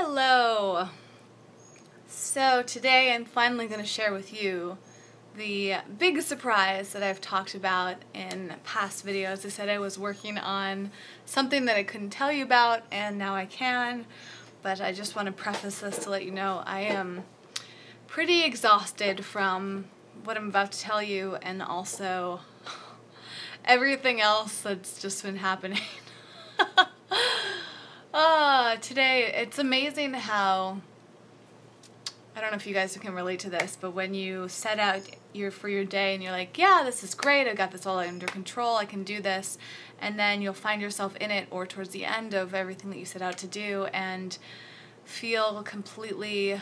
Hello! So today I'm finally going to share with you the big surprise that I've talked about in past videos. I said I was working on something that I couldn't tell you about, and now I can, but I just want to preface this to let you know I am pretty exhausted from what I'm about to tell you, and also everything else that's just been happening. Today, it's amazing how, I don't know if you guys can relate to this, but when you set out for your day and you're like, yeah, this is great, I've got this all under control, I can do this, and then you'll find yourself in it or towards the end of everything that you set out to do and feel completely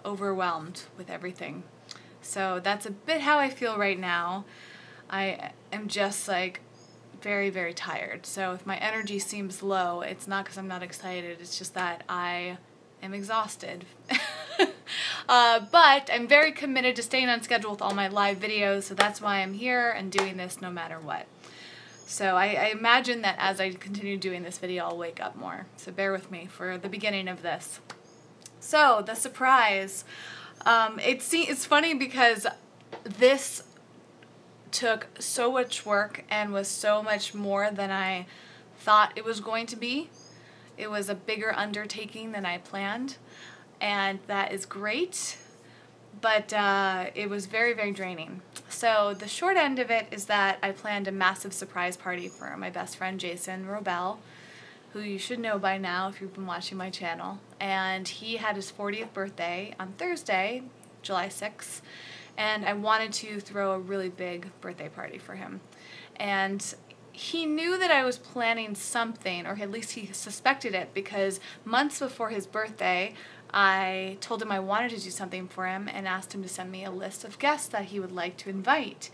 overwhelmed with everything. So that's a bit how I feel right now. I am just like very, very tired. So if my energy seems low, it's not because I'm not excited, it's just that I am exhausted. But I'm very committed to staying on schedule with all my live videos, so that's why I'm here and doing this no matter what. So I imagine that as I continue doing this video, I'll wake up more. So bear with me for the beginning of this. So, the surprise. It's funny because this took so much work and was so much more than I thought it was going to be. It was a bigger undertaking than I planned, and that is great, but it was very, very draining. So the short end of it is that I planned a massive surprise party for my best friend Jason Robel, who you should know by now if you've been watching my channel, and he had his 40th birthday on Thursday, July 6th, and I wanted to throw a really big birthday party for him. And he knew that I was planning something, or at least he suspected it, because months before his birthday, I told him I wanted to do something for him and asked him to send me a list of guests that he would like to invite.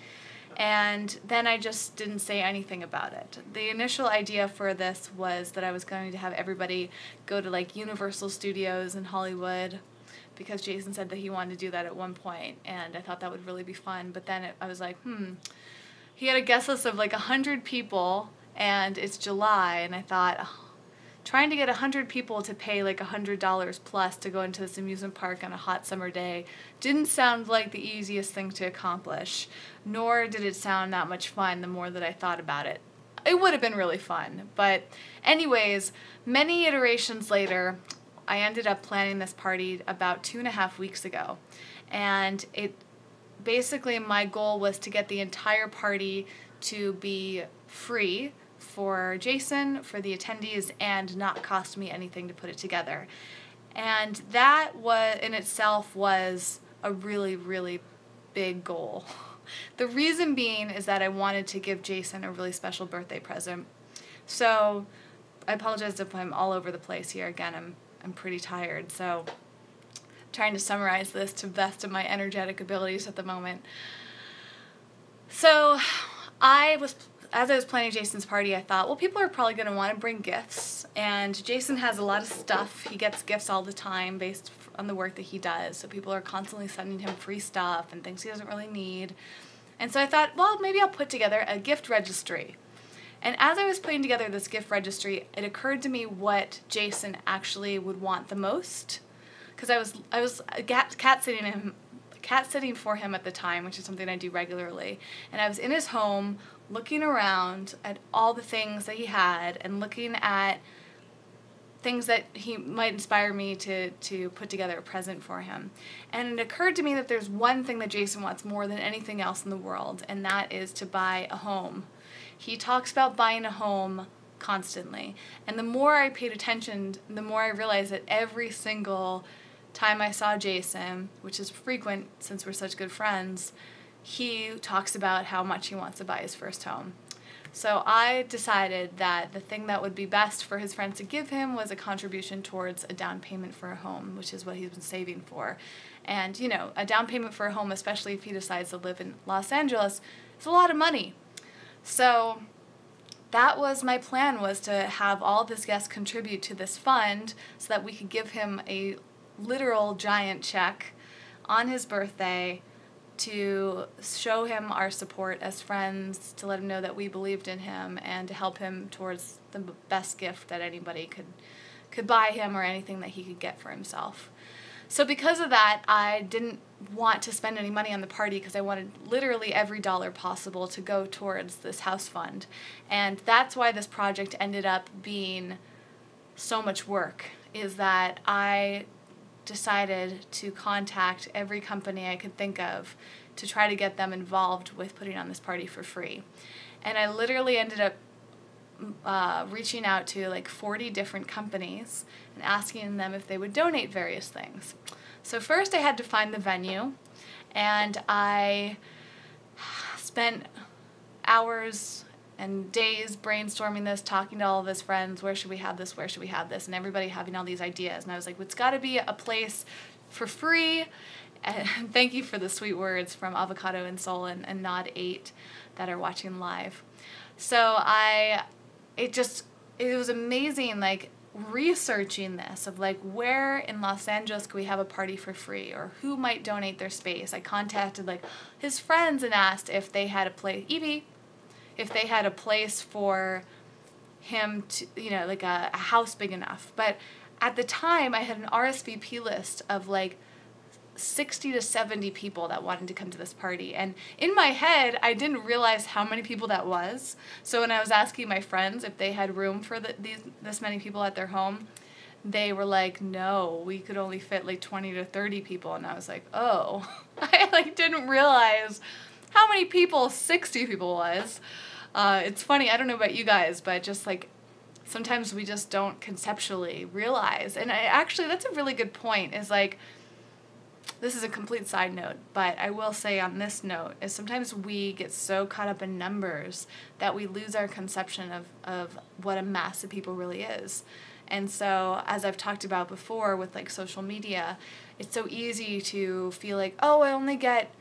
And then I just didn't say anything about it. The initial idea for this was that I was going to have everybody go to like Universal Studios in Hollywood, because Jason said that he wanted to do that at one point, and I thought that would really be fun. But then I was like, he had a guest list of like 100 people, and it's July, and I thought, trying to get 100 people to pay like $100 plus to go into this amusement park on a hot summer day didn't sound like the easiest thing to accomplish, nor did it sound that much fun the more that I thought about it. It would have been really fun, but anyways, many iterations later, I ended up planning this party about 2.5 weeks ago, and basically my goal was to get the entire party to be free for Jason, for the attendees, and not cost me anything to put it together. And that in itself was a really, really big goal. The reason being is that I wanted to give Jason a really special birthday present. So I apologize if I'm all over the place here. Again, I'm pretty tired, so I'm trying to summarize this to the best of my energetic abilities at the moment. So as I was planning Jason's party, I thought, well, people are probably going to want to bring gifts, and Jason has a lot of stuff. He gets gifts all the time based on the work that he does, so people are constantly sending him free stuff and things he doesn't really need. And so I thought, well, maybe I'll put together a gift registry. And as I was putting together this gift registry, it occurred to me what Jason actually would want the most, because I was cat sitting for him at the time, which is something I do regularly, and I was in his home looking around at all the things that he had and looking at things that he might inspire me to put together a present for him. And it occurred to me that there's one thing that Jason wants more than anything else in the world, and that is to buy a home. He talks about buying a home constantly, and the more I paid attention, the more I realized that every single time I saw Jason, which is frequent since we're such good friends, he talks about how much he wants to buy his first home. So I decided that the thing that would be best for his friends to give him was a contribution towards a down payment for a home, which is what he's been saving for. And, you know, a down payment for a home, especially if he decides to live in Los Angeles, is a lot of money. So that was my plan, was to have all of his guests contribute to this fund so that we could give him a literal giant check on his birthday to show him our support as friends, to let him know that we believed in him, and to help him towards the best gift that anybody could buy him or anything that he could get for himself. So because of that, I didn't want to spend any money on the party because I wanted literally every dollar possible to go towards this house fund. And that's why this project ended up being so much work, is that I decided to contact every company I could think of to try to get them involved with putting on this party for free. And I literally ended up reaching out to like 40 different companies and asking them if they would donate various things. So first I had to find the venue, and I spent hours and days brainstorming this, talking to all of his friends, where should we have this, where should we have this, and everybody having all these ideas. And I was like, it's got to be a place for free. And thank you for the sweet words from Avocado and Soul and Nod 8 that are watching live. So it was amazing, like, researching this of like where in Los Angeles could we have a party for free, or who might donate their space. I contacted like his friends and asked if they had a place, if they had a place for him to, you know, like a house big enough. But at the time I had an RSVP list of like 60 to 70 people that wanted to come to this party, and in my head I didn't realize how many people that was. So when I was asking my friends if they had room for this many people at their home, they were like, no, we could only fit like 20 to 30 people. And I was like, oh, I like didn't realize how many people 60 people was. It's funny, I don't know about you guys, but just like sometimes we just don't conceptually realize. And actually that's a really good point, is like, this is a complete side note, but I will say on this note, is sometimes we get so caught up in numbers that we lose our conception of what a mass of people really is. And so, as I've talked about before with like social media, it's so easy to feel like, oh, I only get,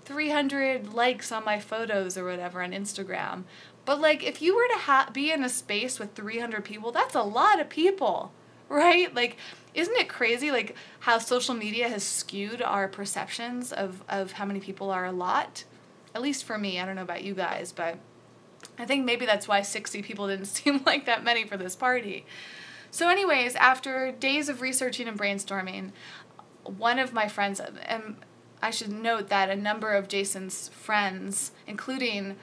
300 likes on my photos or whatever on Instagram. But like, if you were to be in a space with 300 people, that's a lot of people, right? Like, isn't it crazy, like, how social media has skewed our perceptions of how many people are a lot? At least for me. I don't know about you guys, but I think maybe that's why 60 people didn't seem like that many for this party. So anyways, after days of researching and brainstorming, one of my friends, and I should note that a number of Jason's friends, including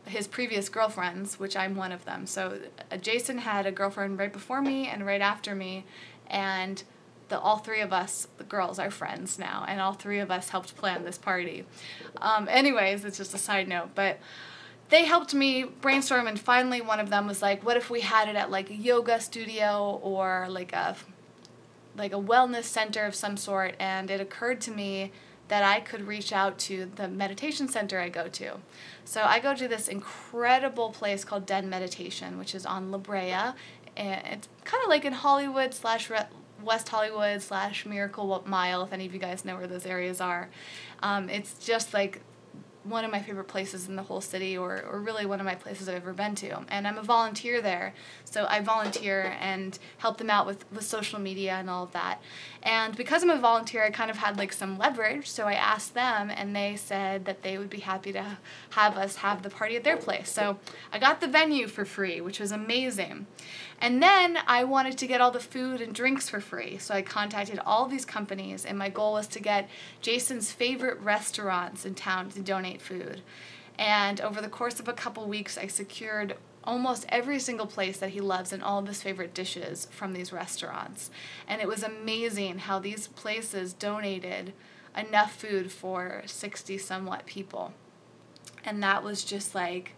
his previous girlfriends, which I'm one of them. So Jason had a girlfriend right before me and right after me, and all three of us, the girls, are friends now, and all three of us helped plan this party. Anyways, it's just a side note, but they helped me brainstorm, and finally one of them was like, what if we had it at like a yoga studio or like a wellness center of some sort? And it occurred to me that I could reach out to the meditation center I go to. So I go to this incredible place called Den Meditation, which is on La Brea. And it's kind of like in Hollywood / West Hollywood / Miracle Mile, if any of you guys know where those areas are. It's just like one of my favorite places in the whole city, or really one of my places I've ever been to. And I'm a volunteer there, so I volunteer and help them out with social media and all of that. And because I'm a volunteer, I kind of had like some leverage, so I asked them, and they said that they would be happy to have us have the party at their place. So I got the venue for free, which was amazing. And then I wanted to get all the food and drinks for free, so I contacted all these companies, and my goal was to get Jason's favorite restaurants in town to donate food. And over the course of a couple weeks, I secured almost every single place that he loves and all of his favorite dishes from these restaurants. And it was amazing how these places donated enough food for 60 somewhat people. And that was just like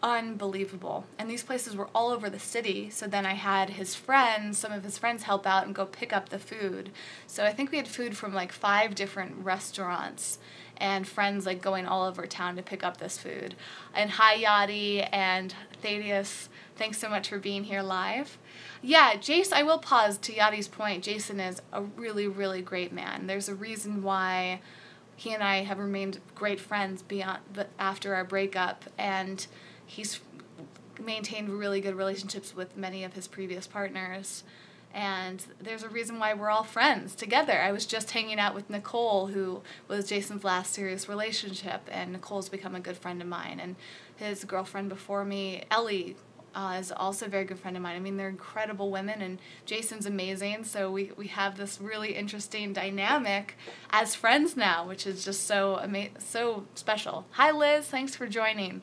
unbelievable. And these places were all over the city, so then I had some of his friends help out and go pick up the food. So I think we had food from like 5 different restaurants, and friends like going all over town to pick up this food. And hi Yachty and Thaddeus, thanks so much for being here live. Yeah, Jason, I will pause to Yachty's point. Jason is a really, really great man. There's a reason why he and I have remained great friends after our breakup, and he's maintained really good relationships with many of his previous partners, and there's a reason why we're all friends together. I was just hanging out with Nicole, who was Jason's last serious relationship, and Nicole's become a good friend of mine, and his girlfriend before me, Ellie, is also a very good friend of mine. I mean, they're incredible women, and Jason's amazing, so we have this really interesting dynamic as friends now, which is just so special. Hi Liz, thanks for joining.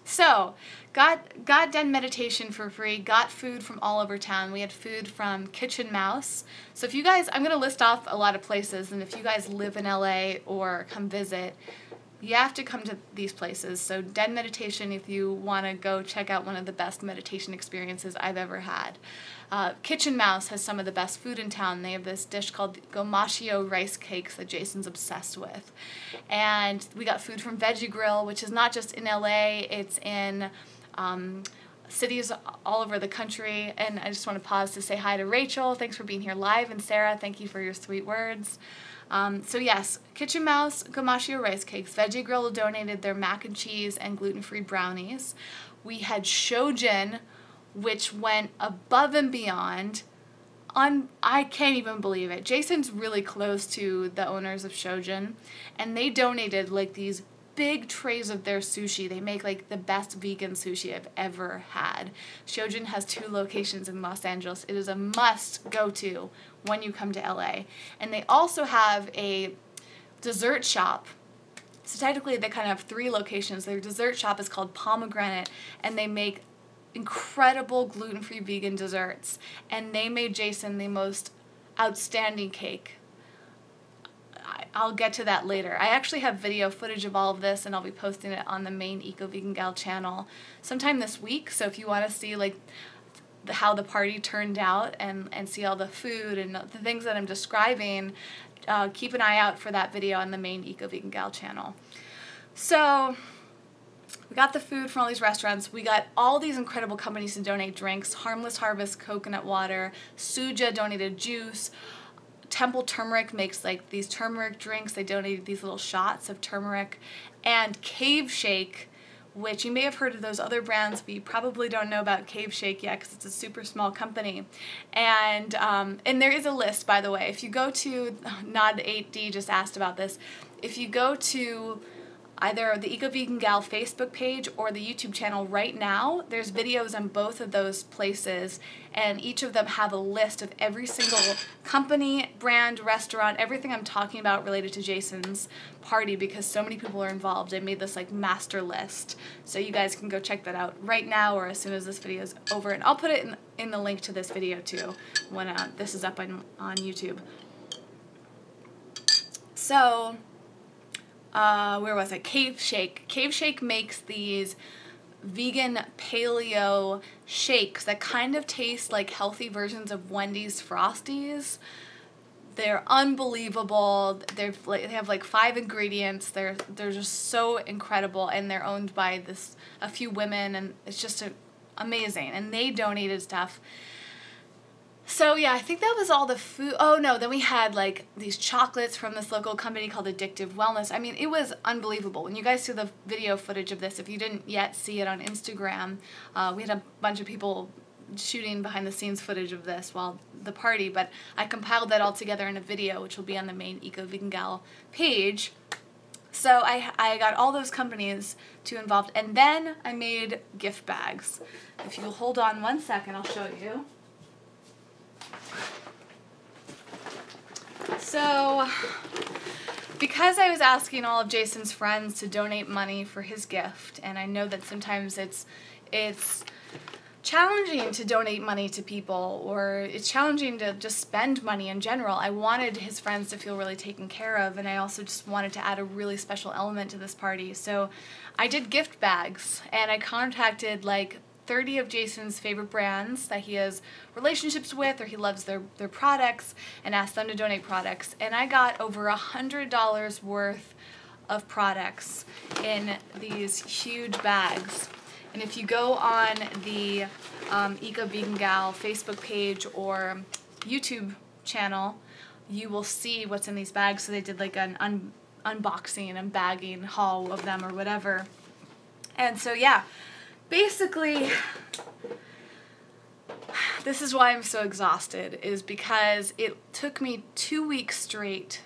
So got den meditation for free, got food from all over town. We had food from Kitchen Mouse. So if you guys, I'm going to list off a lot of places, and if you guys live in LA or come visit, you have to come to these places. So den meditation, if you want to go check out one of the best meditation experiences I've ever had. Kitchen Mouse has some of the best food in town. They have this dish called gomashio rice cakes that Jason's obsessed with. And we got food from Veggie Grill, which is not just in LA, it's in cities all over the country. And I just want to pause to say hi to Rachel. Thanks for being here live. And Sarah, thank you for your sweet words. So yes, Kitchen Mouse, gomashio rice cakes. Veggie Grill donated their mac and cheese and gluten-free brownies. We had Shojin, which went above and beyond. I can't even believe it. Jason's really close to the owners of Shojin, and they donated like these big trays of their sushi. They make like the best vegan sushi I've ever had. Shojin has 2 locations in Los Angeles. It is a must go to when you come to LA. And they also have a dessert shop. So technically they kind of have 3 locations. Their dessert shop is called Pomegranate, and they make incredible gluten-free vegan desserts. And they made Jason the most outstanding cake. I'll get to that later. I actually have video footage of all of this, and I'll be posting it on the main Eco Vegan Gal channel sometime this week. So if you want to see like how the party turned out and see all the food and the things that I'm describing, keep an eye out for that video on the main Eco Vegan Gal channel. So we got the food from all these restaurants. We got all these incredible companies to donate drinks. Harmless Harvest coconut water. Suja donated juice. Temple Turmeric makes like these turmeric drinks. They donated these little shots of turmeric. And Cave Shake, which you may have heard of those other brands, but you probably don't know about Cave Shake yet because it's a super small company. And there is a list, by the way. If you go to, Nod8D just asked about this, if you go to either the Eco Vegan Gal Facebook page or the YouTube channel right now, there's videos on both of those places, and each of them have a list of every single company, brand, restaurant, everything I'm talking about related to Jason's party, because so many people are involved. I made this like master list, so you guys can go check that out right now or as soon as this video is over, and I'll put it in the link to this video too when this is up on YouTube. So where was I? Cave Shake. Cave Shake makes these vegan paleo shakes that kind of taste like healthy versions of Wendy's Frosties. They're unbelievable. They have like 5 ingredients. They're just so incredible, and they're owned by a few women, and it's just amazing. And they donated stuff. So yeah, I think that was all the food. Oh no, then we had like these chocolates from this local company called Addictive Wellness. I mean, it was unbelievable. When you guys see the video footage of this, if you didn't yet see it on Instagram, we had a bunch of people shooting behind the scenes footage of this while the party, but I compiled that all together in a video, which will be on the main Eco Vegan Gal page. So I got all those companies to involved, and then I made gift bags. If you'll hold on one second, I'll show you. So, because I was asking all of Jason's friends to donate money for his gift, and I know that sometimes it's challenging to donate money to people, or it's challenging to just spend money in general, I wanted his friends to feel really taken care of, and I also just wanted to add a really special element to this party. So I did gift bags, and I contacted like 30 of Jason's favorite brands that he has relationships with or he loves their products, and asked them to donate products. And I got over $100 worth of products in these huge bags. And if you go on the Eco Vegan Gal Facebook page or YouTube channel, you will see what's in these bags. So they did like an unboxing and bagging haul of them or whatever. And so yeah, basically, this is why I'm so exhausted, is because it took me 2 weeks straight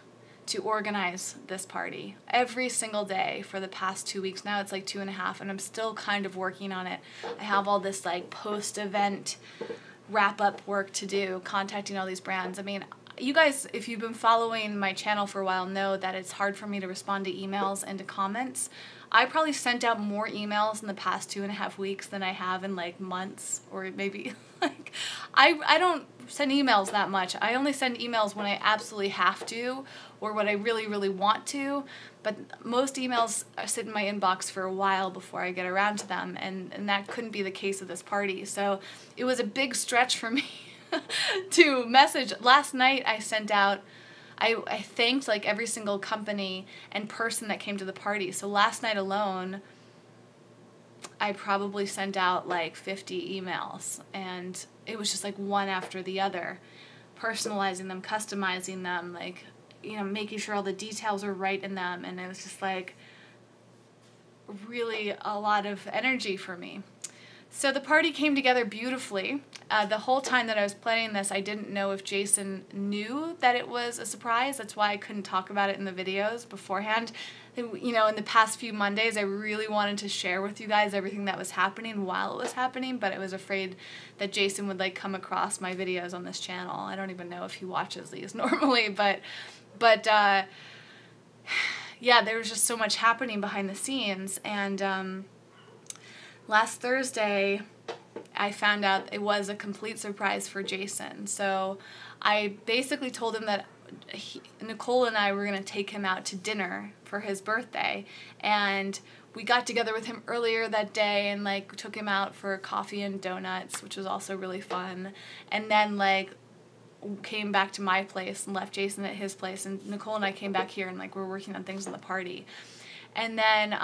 to organize this party every single day for the past 2 weeks. Now it's like 2.5, and I'm still kind of working on it. I have all this like post-event wrap-up work to do, contacting all these brands. I mean, you guys, if you've been following my channel for a while, know that it's hard for me to respond to emails and to comments. I probably sent out more emails in the past 2.5 weeks than I have in like months, or maybe like, I don't send emails that much. I only send emails when I absolutely have to, or when I really, really want to, but most emails sit in my inbox for a while before I get around to them, and that couldn't be the case at this party. So it was a big stretch for me to message. Last night I sent out, I thanked like every single company and person that came to the party. So last night alone, I probably sent out like 50 emails, and it was just like one after the other, personalizing them, customizing them, like, you know, making sure all the details are right in them. And it was just like really a lot of energy for me. So the party came together beautifully. The whole time that I was planning this, I didn't know if Jason knew that it was a surprise. That's why I couldn't talk about it in the videos beforehand. You know, in the past few Mondays, I really wanted to share with you guys everything that was happening while it was happening, but I was afraid that Jason would like come across my videos on this channel. I don't even know if he watches these normally, but yeah, there was just so much happening behind the scenes. And last Thursday, I found out it was a complete surprise for Jason. So I basically told him that Nicole and I were going to take him out to dinner for his birthday, and we got together with him earlier that day and like took him out for coffee and donuts, which was also really fun, and then like came back to my place and left Jason at his place, and Nicole and I came back here and like we're working on things in the party, and then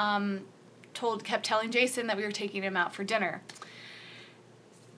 kept telling Jason that we were taking him out for dinner.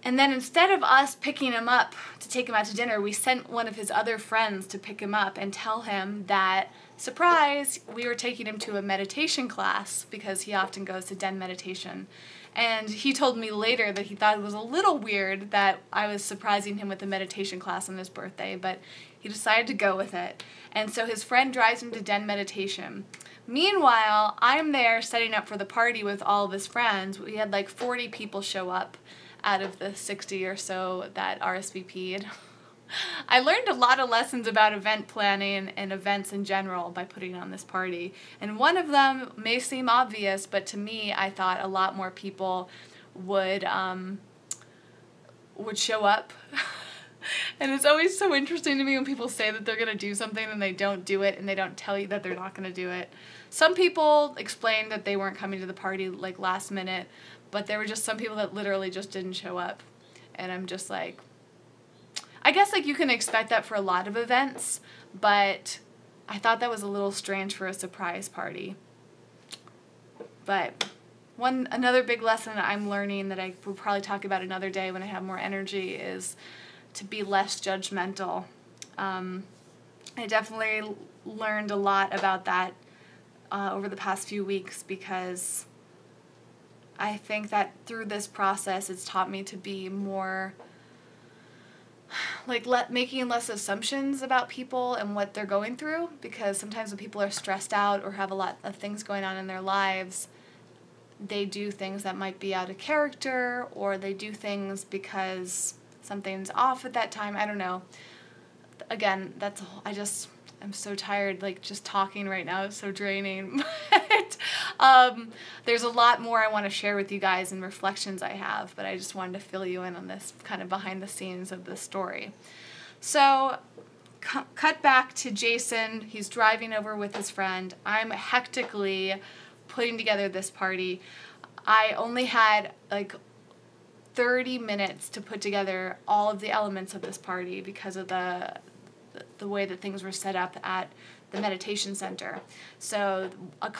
And then instead of us picking him up to take him out to dinner, we sent one of his other friends to pick him up and tell him that, surprise, we were taking him to a meditation class because he often goes to Den meditation. And he told me later that he thought it was a little weird that I was surprising him with a meditation class on his birthday, but he decided to go with it. And so his friend drives him to Den meditation. Meanwhile, I'm there setting up for the party with all of his friends. We had like 40 people show up out of the 60 or so that RSVP'd. I learned a lot of lessons about event planning and events in general by putting on this party. And one of them may seem obvious, but to me, I thought a lot more people would show up. And it's always so interesting to me when people say that they're going to do something and they don't do it, and they don't tell you that they're not going to do it. Some people explained that they weren't coming to the party like last minute, but there were just some people that literally just didn't show up. And I'm just like, I guess like you can expect that for a lot of events, but I thought that was a little strange for a surprise party. But another big lesson that I'm learning that I will probably talk about another day when I have more energy is to be less judgmental. I definitely learned a lot about that over the past few weeks, because I think that through this process it's taught me to be more like making less assumptions about people and what they're going through, because sometimes when people are stressed out or have a lot of things going on in their lives, they do things that might be out of character, or they do things because something's off at that time. I don't know. Again, I'm so tired, like just talking right now is so draining. But there's a lot more I want to share with you guys and reflections I have, but I just wanted to fill you in on this kind of behind the scenes of this story. So cut back to Jason. He's driving over with his friend. I'm hectically putting together this party. I only had like 30 minutes to put together all of the elements of this party because of the way that things were set up at the meditation center. So a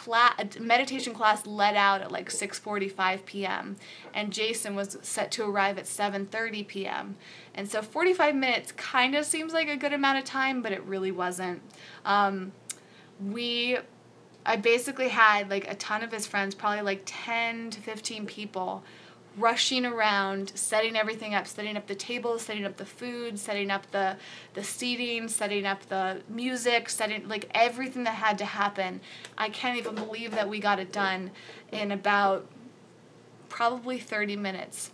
meditation class let out at like 6:45 p.m. and Jason was set to arrive at 7:30 p.m. And so 45 minutes kind of seems like a good amount of time, but it really wasn't. I basically had like a ton of his friends, probably like 10 to 15 people rushing around, setting everything up, setting up the tables, setting up the food, setting up the seating, setting up the music, setting, like, everything that had to happen. I can't even believe that we got it done in about probably 30 minutes.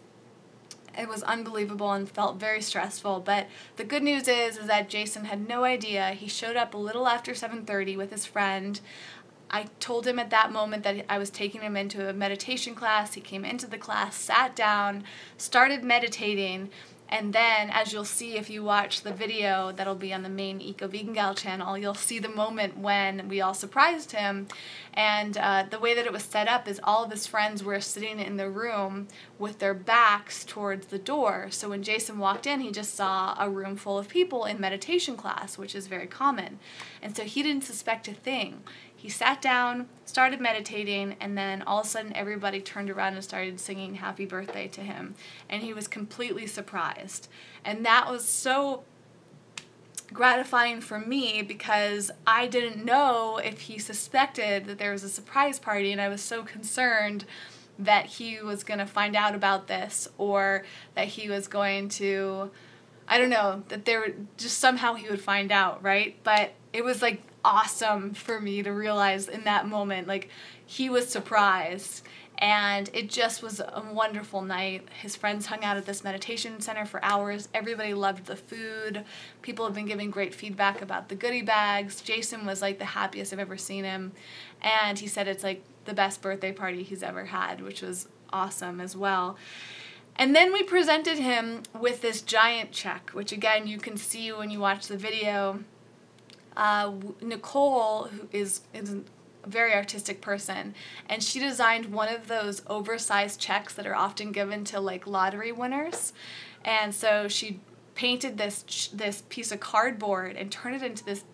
It was unbelievable and felt very stressful, but the good news is that Jason had no idea. He showed up a little after 7:30 with his friend. I told him at that moment that I was taking him into a meditation class. He came into the class, sat down, started meditating, and then, as you'll see if you watch the video that'll be on the main Eco Vegan Gal channel, you'll see the moment when we all surprised him. And the way that it was set up is all of his friends were sitting in the room with their backs towards the door. So when Jason walked in, he just saw a room full of people in meditation class, which is very common. And so he didn't suspect a thing. He sat down, started meditating, and then all of a sudden everybody turned around and started singing happy birthday to him. And he was completely surprised. And that was so gratifying for me because I didn't know if he suspected that there was a surprise party, and I was so concerned that he was going to find out about this, or that he was going to, I don't know, that there just somehow he would find out, right? But it was like awesome for me to realize in that moment, like, he was surprised, and it just was a wonderful night. His friends hung out at this meditation center for hours. Everybody loved the food. People have been giving great feedback about the goodie bags. Jason was like the happiest I've ever seen him, and he said it's like the best birthday party he's ever had, which was awesome as well. And then we presented him with this giant check, which again you can see when you watch the video. Nicole, who is a very artistic person, and she designed one of those oversized checks that are often given to, like, lottery winners. And so she painted this piece of cardboard and turned it into this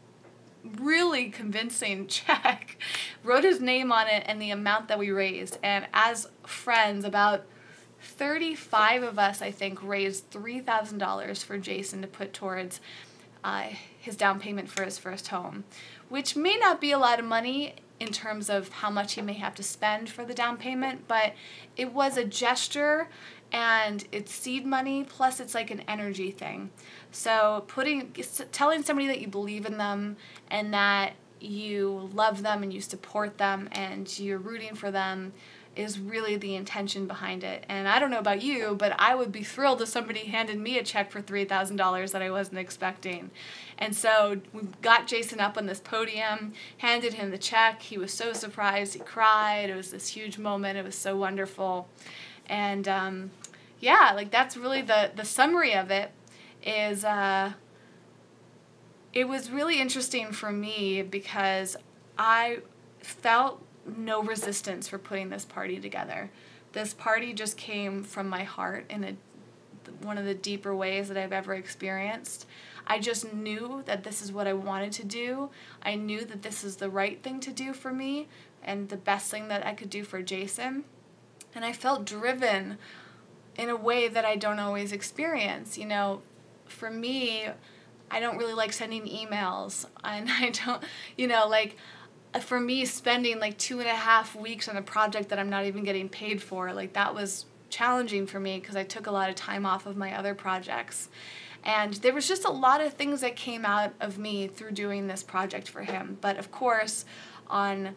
really convincing check, wrote his name on it and the amount that we raised. And as friends, about 35 of us, I think, raised $3,000 for Jason to put towards his down payment for his first home, which may not be a lot of money in terms of how much he may have to spend for the down payment, but it was a gesture, and it's seed money, plus it's like an energy thing. So telling somebody that you believe in them and that you love them and you support them and you're rooting for them is really the intention behind it. And I don't know about you, but I would be thrilled if somebody handed me a check for $3,000 that I wasn't expecting. And so we got Jason up on this podium, handed him the check. He was so surprised, he cried. It was this huge moment. It was so wonderful. And yeah, like, that's really the summary of it. Is it was really interesting for me because I felt no resistance for putting this party together. This party just came from my heart in one of the deeper ways that I've ever experienced. I just knew that this is what I wanted to do. I knew that this is the right thing to do for me and the best thing that I could do for Jason. And I felt driven in a way that I don't always experience. You know, for me, I don't really like sending emails, and I don't, you know, like, for me, spending like 2.5 weeks on a project that I'm not even getting paid for, like, that was challenging for me because I took a lot of time off of my other projects. And there was just a lot of things that came out of me through doing this project for him. But of course, on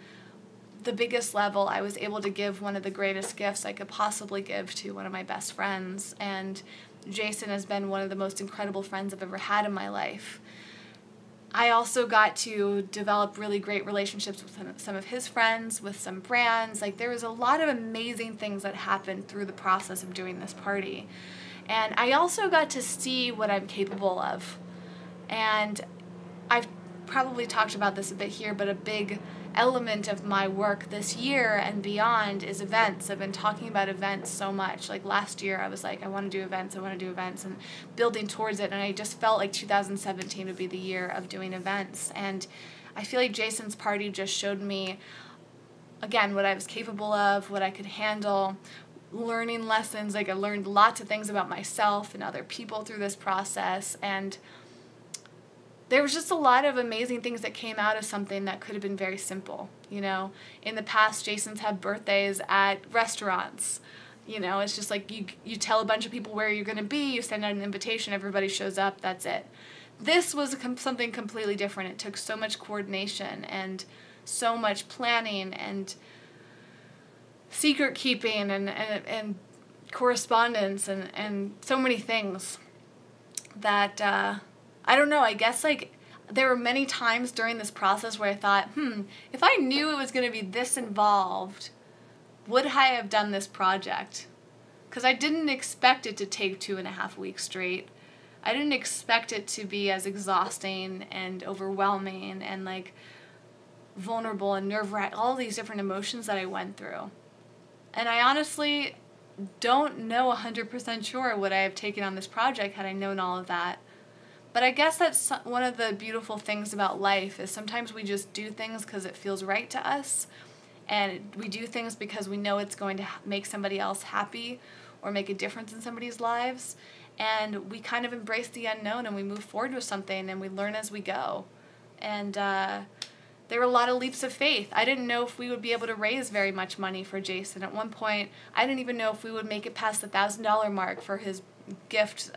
the biggest level, I was able to give one of the greatest gifts I could possibly give to one of my best friends. And Jason has been one of the most incredible friends I've ever had in my life. I also got to develop really great relationships with some of his friends, with some brands. Like, there was a lot of amazing things that happened through the process of doing this party. And I also got to see what I'm capable of. And I've probably talked about this a bit here, but a big element of my work this year and beyond is events. I've been talking about events so much. Like, last year I was like, I want to do events, and building towards it, and I just felt like 2017 would be the year of doing events. And I feel like Jason's party just showed me, again, what I was capable of, what I could handle, learning lessons. Like, I learned lots of things about myself and other people through this process, and there was just a lot of amazing things that came out of something that could have been very simple. You know, in the past, Jason's had birthdays at restaurants. You know, it's just like you tell a bunch of people where you're going to be, you send out an invitation, everybody shows up, that's it. This was something completely different. It took so much coordination and so much planning and secret keeping and correspondence and so many things that, I don't know, I guess like there were many times during this process where I thought, if I knew it was going to be this involved, would I have done this project? Because I didn't expect it to take 2.5 weeks straight. I didn't expect it to be as exhausting and overwhelming and like vulnerable and nerve-wracking, all these different emotions that I went through. And I honestly don't know 100% sure would I have taken on this project had I known all of that. But I guess that's one of the beautiful things about life is sometimes we just do things because it feels right to us. And we do things because we know it's going to make somebody else happy or make a difference in somebody's lives. And we kind of embrace the unknown and we move forward with something and we learn as we go. And there were a lot of leaps of faith. I didn't know if we would be able to raise very much money for Jason. At one point, I didn't even know if we would make it past the $1,000 mark for his gift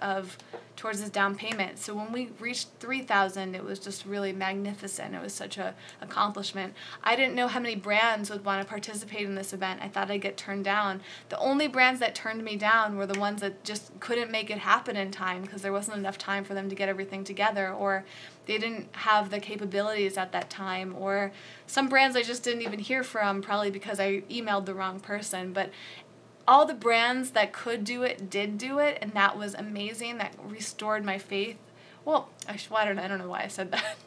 towards his down payment. So when we reached $3,000, it was just really magnificent. It was such a accomplishment. I didn't know how many brands would want to participate in this event. I thought I'd get turned down. The only brands that turned me down were the ones that just couldn't make it happen in time because there wasn't enough time for them to get everything together, or they didn't have the capabilities at that time, or some brands I just didn't even hear from, probably because I emailed the wrong person. But all the brands that could do it did do it, and that was amazing. That restored my faith. Well, I don't know why I said that.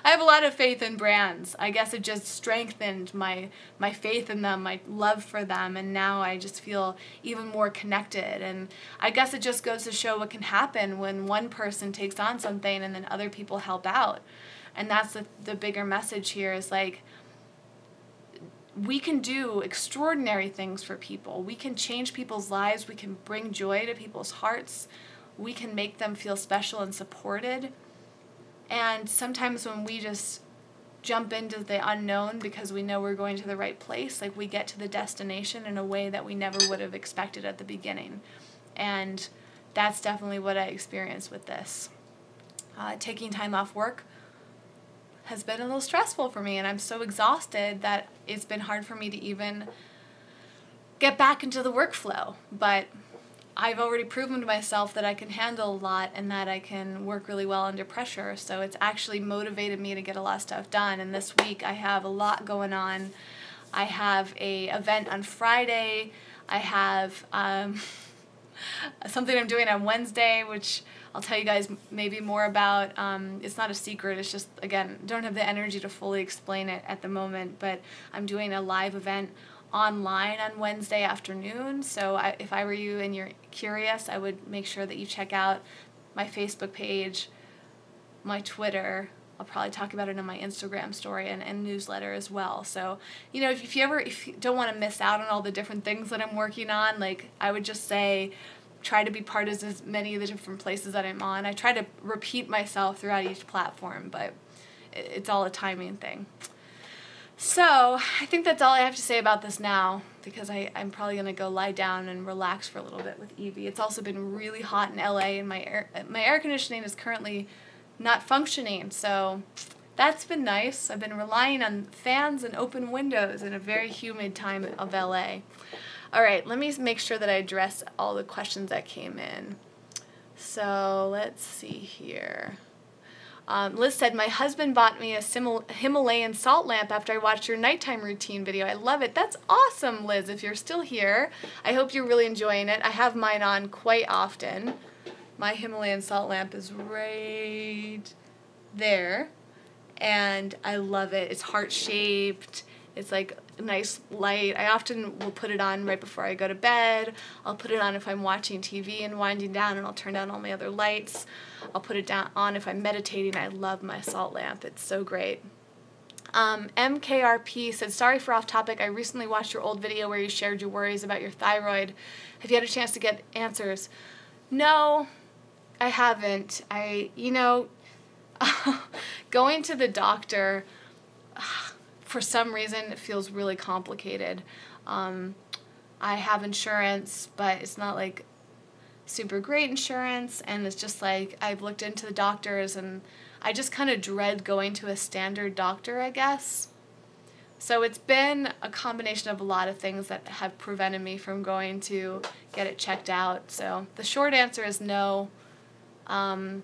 I have a lot of faith in brands. I guess it just strengthened my faith in them, my love for them, and now I just feel even more connected. And I guess it just goes to show what can happen when one person takes on something and then other people help out. And that's the bigger message here is like, we can do extraordinary things for people. We can change people's lives. We can bring joy to people's hearts. We can make them feel special and supported. And sometimes when we just jump into the unknown because we know we're going to the right place, like we get to the destination in a way that we never would have expected at the beginning. And that's definitely what I experienced with this. Taking time off work has been a little stressful for me, and I'm so exhausted that it's been hard for me to even get back into the workflow. But I've already proven to myself that I can handle a lot and that I can work really well under pressure, so it's actually motivated me to get a lot of stuff done. And this week I have a lot going on. I have a event on Friday. I have something I'm doing on Wednesday, which I'll tell you guys maybe more about. It's not a secret. It's just, again, don't have the energy to fully explain it at the moment, but I'm doing a live event online on Wednesday afternoon. So if I were you and you're curious, I would make sure that you check out my Facebook page, my Twitter. I'll probably talk about it in my Instagram story and newsletter as well. So, you know, if you don't want to miss out on all the different things that I'm working on, like I would just say, try to be part of as many of the different places that I'm on. I try to repeat myself throughout each platform, but it's all a timing thing. So I think that's all I have to say about this now, because I'm probably going to go lie down and relax for a little bit with Evie. It's also been really hot in LA, and my air conditioning is currently not functioning, so that's been nice. I've been relying on fans and open windows in a very humid time of LA. All right, let me make sure that I address all the questions that came in. So let's see here. Liz said, my husband bought me a Himalayan salt lamp after I watched your nighttime routine video. I love it. That's awesome, Liz, if you're still here. I hope you're really enjoying it. I have mine on quite often. My Himalayan salt lamp is right there, and I love it. It's heart-shaped. It's like a nice light. I often will put it on right before I go to bed. I'll put it on if I'm watching TV and winding down, and I'll turn down all my other lights. I'll put it on if I'm meditating. I love my salt lamp. It's so great. MKRP said, sorry for off topic. I recently watched your old video where you shared your worries about your thyroid. Have you had a chance to get answers? No, I haven't. Going to the doctor, for some reason, it feels really complicated. I have insurance, but it's not like super great insurance, and it's just like I've looked into the doctors and I just kind of dread going to a standard doctor, I guess. So it's been a combination of a lot of things that have prevented me from going to get it checked out. So the short answer is no. I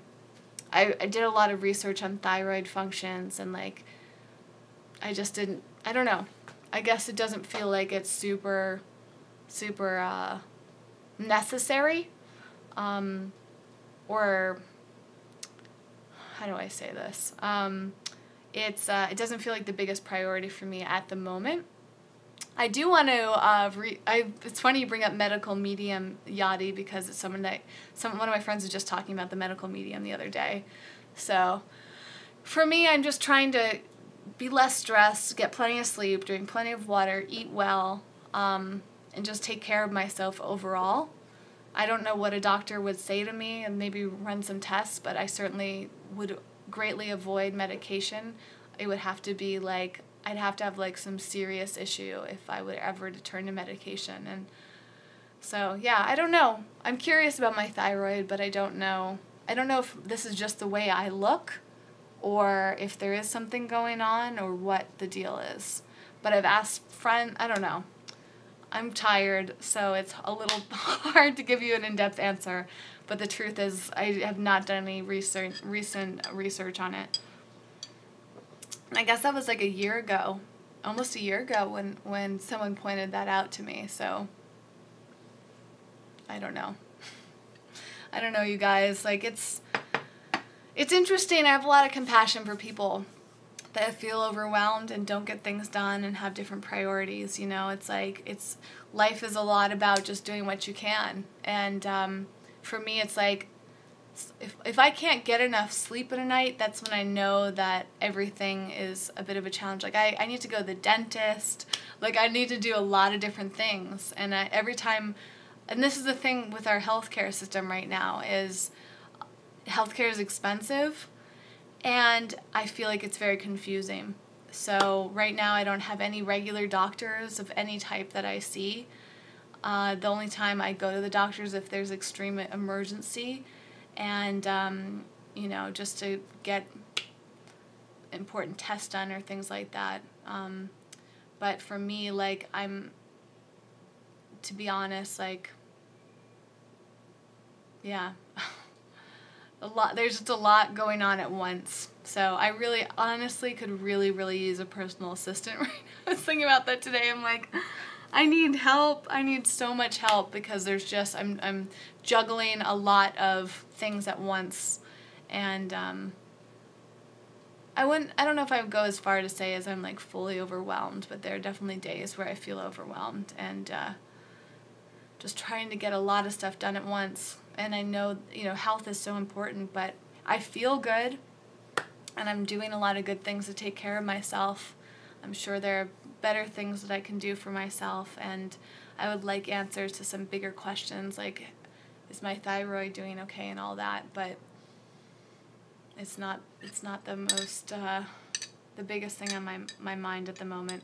did a lot of research on thyroid functions, and like I just didn't, I don't know. I guess it doesn't feel like it's super necessary, or how do I say this? It doesn't feel like the biggest priority for me at the moment. I do want to, it's funny you bring up medical medium, Yadi, because it's one of my friends was just talking about the medical medium the other day. So for me, I'm just trying to be less stressed, get plenty of sleep, drink plenty of water, eat well, and just take care of myself overall. I don't know what a doctor would say to me, and maybe run some tests, but I certainly would greatly avoid medication. It would have to be like, I'd have to have like some serious issue if I would ever to turn to medication. And so, yeah, I don't know. I'm curious about my thyroid, but I don't know. I don't know if this is just the way I look, or if there is something going on, or what the deal is. But I've asked I don't know. I'm tired, so it's a little hard to give you an in-depth answer. But the truth is, I have not done any recent research on it. And I guess that was like a year ago, almost a year ago, when someone pointed that out to me. So I don't know. I don't know, you guys. Like, it's interesting. I have a lot of compassion for people that feel overwhelmed and don't get things done and have different priorities. You know, it's like, life is a lot about just doing what you can. And for me, it's like, if I can't get enough sleep in a night, that's when I know that everything is a bit of a challenge. Like, I need to go to the dentist. Like, I need to do a lot of different things. And every time, and this is the thing with our healthcare system right now, is healthcare is expensive, and I feel like it's very confusing. So right now I don't have any regular doctors of any type that I see. The only time I go to the doctors if there's extreme emergency, and you know, just to get important tests done or things like that. But for me, like, to be honest, like, yeah, there's just a lot going on at once. So I really, honestly, could really use a personal assistant right now. I was thinking about that today. I'm like, I need help. I need so much help, because there's just, I'm juggling a lot of things at once. And I don't know if I would go as far to say as I'm like fully overwhelmed, but there are definitely days where I feel overwhelmed, and just trying to get a lot of stuff done at once. And I know, you know, health is so important, but I feel good, and I'm doing a lot of good things to take care of myself. I'm sure there are better things that I can do for myself, and I would like answers to some bigger questions, like, is my thyroid doing okay and all that, but it's not the most, the biggest thing on my mind at the moment.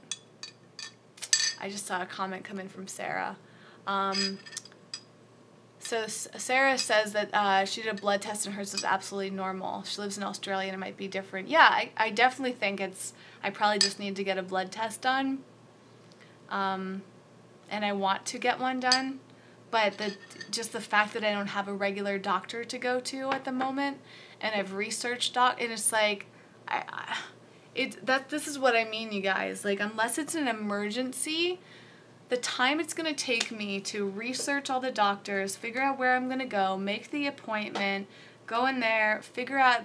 I just saw a comment come in from Sarah. So Sarah says that she did a blood test and hers was absolutely normal. She lives in Australia and it might be different. Yeah, I definitely think I probably just need to get a blood test done. And I want to get one done. But just the fact that I don't have a regular doctor to go to at the moment, and I've researched and it's like, this is what I mean, you guys. Like, unless it's an emergency, the time it's going to take me to research all the doctors, figure out where I'm going to go, make the appointment, go in there, figure out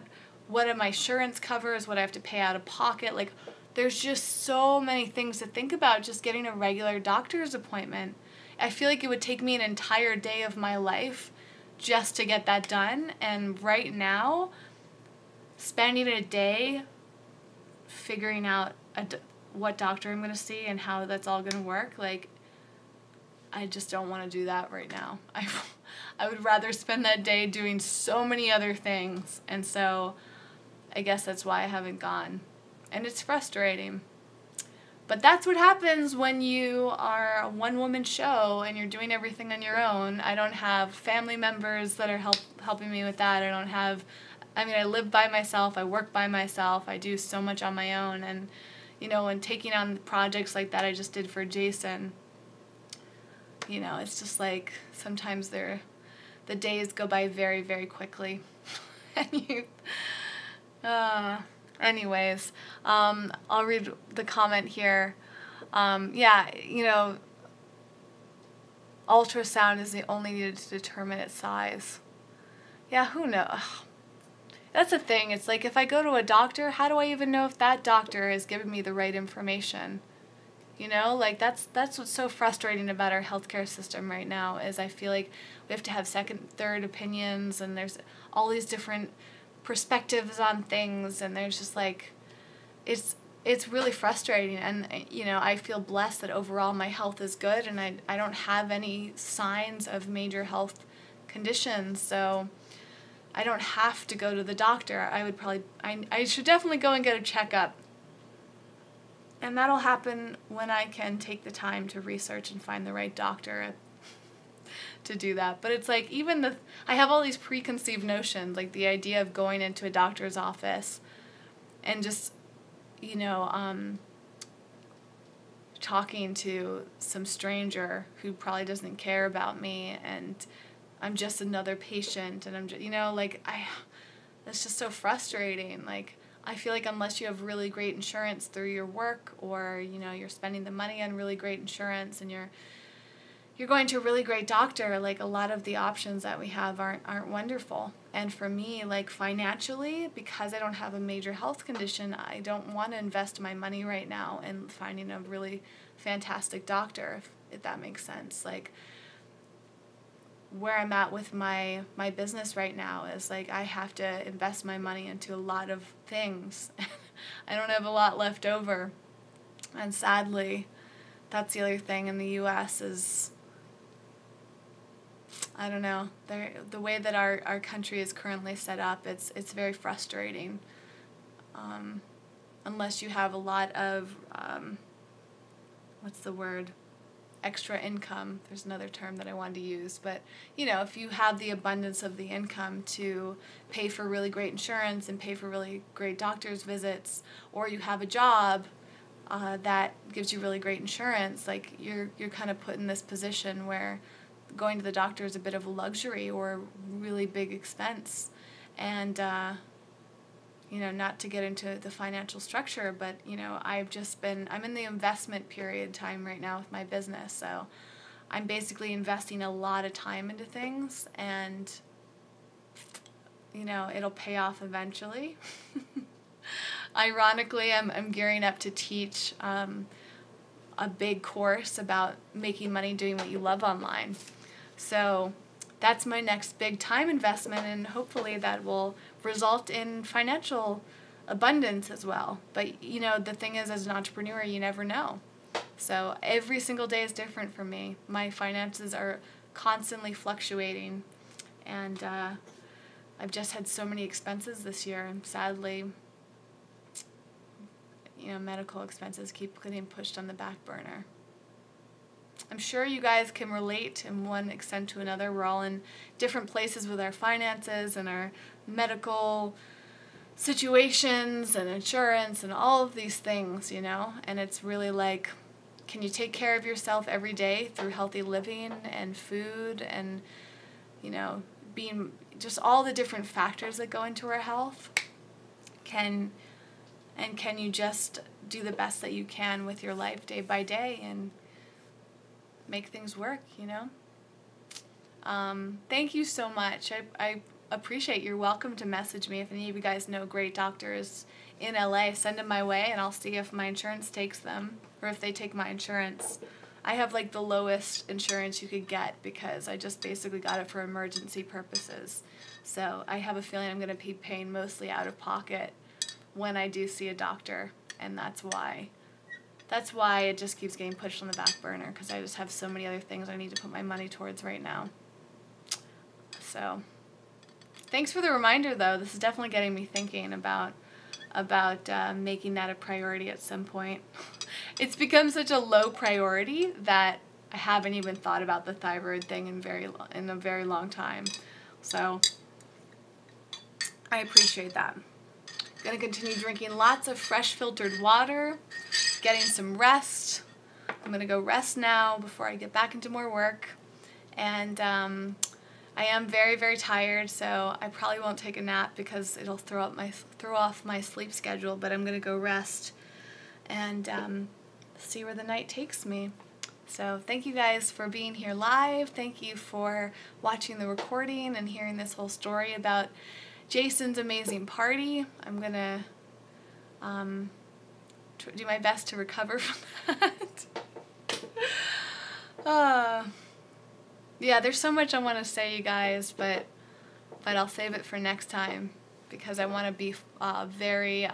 what my insurance covers, what I have to pay out of pocket. Like, there's just so many things to think about just getting a regular doctor's appointment. I feel like it would take me an entire day of my life just to get that done. And right now, spending a day figuring out what doctor I'm going to see and how that's all going to work, like, I just don't want to do that right now. I would rather spend that day doing so many other things. And so I guess that's why I haven't gone. And it's frustrating. But that's what happens when you are a one-woman show and you're doing everything on your own. I don't have family members that are helping me with that. I live by myself, I work by myself, I do so much on my own. And, when taking on projects like that I just did for Jason, it's just like sometimes the days go by very, very quickly. And anyways, I'll read the comment here. Ultrasound is the only needed to determine its size. Yeah, who knows? That's the thing. It's like if I go to a doctor, how do I even know if that doctor is giving me the right information? That's what's so frustrating about our healthcare system right now is I feel like we have to have second, third opinions, and there's all these different perspectives on things, and there's just like, it's really frustrating. And I feel blessed that overall my health is good, and I don't have any signs of major health conditions, so I don't have to go to the doctor. I should definitely go and get a checkup. And that'll happen when I can take the time to research and find the right doctor to do that. But it's like I have all these preconceived notions, like the idea of going into a doctor's office and just, talking to some stranger who probably doesn't care about me, and I'm just another patient, and I'm just, it's just so frustrating. Like, I feel like unless you have really great insurance through your work, or you're spending the money on really great insurance, and you're going to a really great doctor, like a lot of the options that we have aren't wonderful. And for me, like financially, because I don't have a major health condition, I don't want to invest my money right now in finding a really fantastic doctor, if that makes sense. Like, where I'm at with my business right now is like I have to invest my money into a lot of things. I don't have a lot left over. And sadly, that's the other thing in the U.S. is, I don't know, the way that our country is currently set up, it's very frustrating. Unless you have a lot of, extra income. There's another term that I wanted to use, but if you have the abundance of the income to pay for really great insurance and pay for really great doctor's visits, or you have a job that gives you really great insurance, like you're kind of put in this position where going to the doctor is a bit of a luxury or a really big expense. And not to get into the financial structure, but I'm in the investment period time right now with my business, so I'm basically investing a lot of time into things, and it'll pay off eventually. Ironically, I'm gearing up to teach a big course about making money doing what you love online. So that's my next big time investment, and hopefully that will result in financial abundance as well. But the thing is, as an entrepreneur, you never know. So every single day is different for me. My finances are constantly fluctuating, and I've just had so many expenses this year, and sadly, medical expenses keep getting pushed on the back burner. I'm sure you guys can relate in one extent to another. We're all in different places with our finances and our medical situations and insurance and all of these things, and it's really like, can you take care of yourself every day through healthy living and food and, being just all the different factors that go into our health? Can you just do the best that you can with your life day by day and make things work, Thank you so much. I appreciate. You're welcome to message me if any of you guys know great doctors in LA. Send them my way, and I'll see if my insurance takes them, or if they take my insurance. I have like the lowest insurance you could get because I just basically got it for emergency purposes. So I have a feeling I'm going to be paying mostly out of pocket when I do see a doctor, and that's why it just keeps getting pushed on the back burner, because I just have so many other things I need to put my money towards right now. So thanks for the reminder, though. This is definitely getting me thinking about about making that a priority at some point. It's become such a low priority that I haven't even thought about the thyroid thing in a very long time. So I appreciate that. I'm going to continue drinking lots of fresh filtered water, getting some rest. I'm going to go rest now before I get back into more work. And I am very, very tired, so I probably won't take a nap because it'll throw off my sleep schedule, but I'm going to go rest and see where the night takes me. So thank you guys for being here live. Thank you for watching the recording and hearing this whole story about Jason's amazing party. I'm going to do my best to recover from that. Yeah, there's so much I want to say, you guys, but I'll save it for next time because I want to be very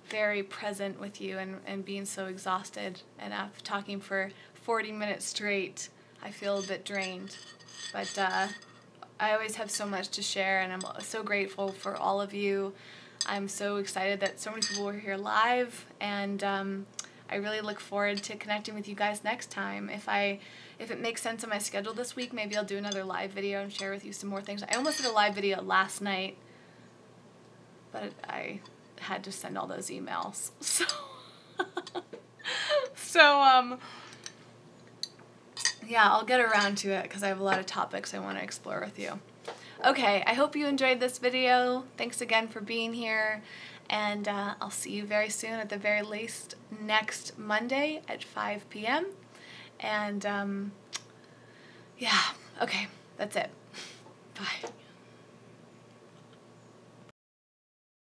very present with you and being so exhausted. And after talking for 40 minutes straight, I feel a bit drained. But I always have so much to share, and I'm so grateful for all of you. I'm so excited that so many people were here live, and I really look forward to connecting with you guys next time. If it makes sense on my schedule this week, maybe I'll do another live video and share with you some more things. I almost did a live video last night, but I had to send all those emails. So, yeah, I'll get around to it because I have a lot of topics I want to explore with you. Okay, I hope you enjoyed this video. Thanks again for being here, and I'll see you very soon, at the very least next Monday at 5 p.m. And, yeah, okay, that's it. Bye.